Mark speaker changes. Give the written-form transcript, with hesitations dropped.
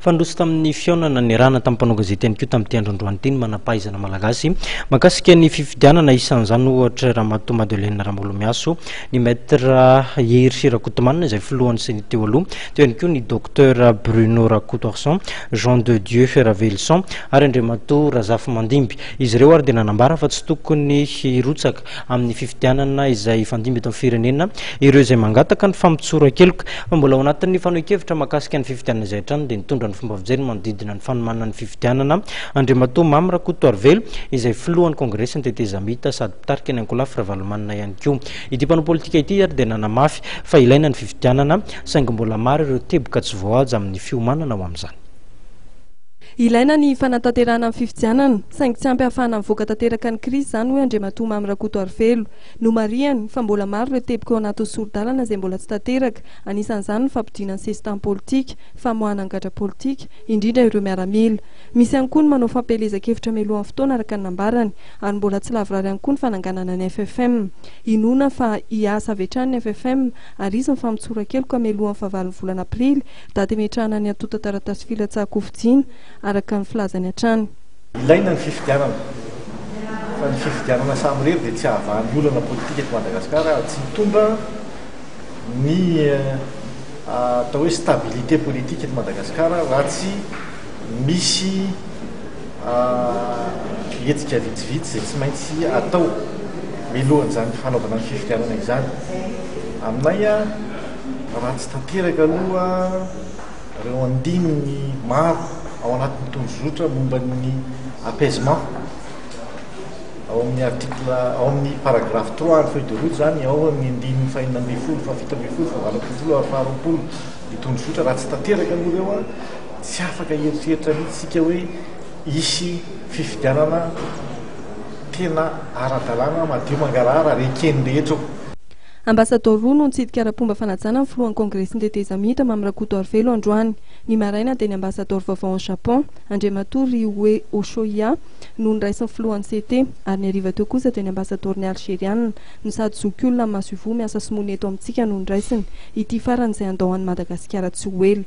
Speaker 1: fandroso tamin'ny fiaonana ny rana tamin'ny mpanao gazety ihany koa tamin'ity androandroany ity ny manampahaizana malagasy makasika ny fifidianana isan'izany ohatra Ramatoa Madeleine Ramolomiaso, ny maître Hery Sirakotomanina izay filohan'ny seny teo aloha, teo ihany koa ny docteur Bruno Rakotorson, Jean de Dieu Ravelson ary Andriamatoa Razafy Mandimby. Izy ireo ary dia nanambara fa tsy tokony hirotsaka amin'ny fifidianana izay fandimby eto amin'ny firenena ireo izay mangataka ny fampitsoran-keloka, fa mbola ao anatin'ny fanohan-kevitra makasika ny fifidianana izay hatrany dia nitondra ny fomba fijery manodidina ny fanomanana ny fifidianana Andriamatoa Mamy Rakotoarvelo izay filohan'ny kongresa ny tetezamita sady mpitarika ny Ankolafy Ravalomanina ihany koa. Ity mpanao politika ity ary dia nanamafy fa ilaina ny fifidianana saingy mbola maro ireo teboka tsy voahaja amin'ny fiomanana ao amin'izany.
Speaker 2: Ilaina ny fanatanterahana amin'ny fifidianana saingy tsy ampy ahafahana mivoaka tanteraka ny krizy izany hoe Andriamatoa Mamy Rakotoarvelo no mariany fa mbola maro ireo teboka ao anaty soro-dalana izay mbola tsy tanteraka, anisan'izany ny fampidinana sestan politika, famoahana angatra politika, indrindra ireo miaramila. Misy ihany koa ny manao fampelezan-kevitra mialohan'ny fotoana araka ny nambarany ary mbola tsy lavorary ihany koa ny fananganana ny FFM. Inona fa hiasa avy hatrany ny FFM ary izy ny fampitsoran-keloka mialohan'ny fahavalon'ny volana aprily daty imetrahana ny atota taratasy filatsahan-kofidiana araka ny filazany hatrany.
Speaker 3: Ilaina ny fifidianana fa ny fifidianana samy rery dia tsy ahavahan'ny olana politika eto Madagasikara tsy mitondra ny atao hoe stabilité politique eto Madagasikara raha tsy misy hetsika vitsivitsy izay tsy maintsy atao milohan'izany fanaovana ny fifidianana izany. Aminay raha tsy tanteraka aloha ireo andininy maro ao anatin'ny tondrozotra momba ny apaisement ao amin'ny article ao amin'ny paragraphe 3 ny feuille de route zany ao amin'ny andininy fahaenina ambin'ny folo, fahafito ambin'ny folo, fahavalo ambin'ny folo, faharoapolo ny tondrozotra raha tsy tanteraka aloha ireo tsy afaka heritreritra mihitsy isika hoe hisy fifidianana tena ara-dalàna madio mangarahara ary ekeny rehetra.
Speaker 2: Ambassador roa no nitsidika ara-pomba fanajana amin'ny filohan'ny kongresa ny tetezamita Mamy Rakotoarvelo androany. Ny maraina dia ny ambassador vaovao ao Japon Andriamatoa Ryue Oshoya no niraisin'ny filohan'ny CT ary ny hariva teo kosa dia ny ambassador ny Algériana no sady zokiolona maso ivoho miasa simony eto amintsika no niraisiny ity faran'izay andao an'i Madagasikara tsy ho ela.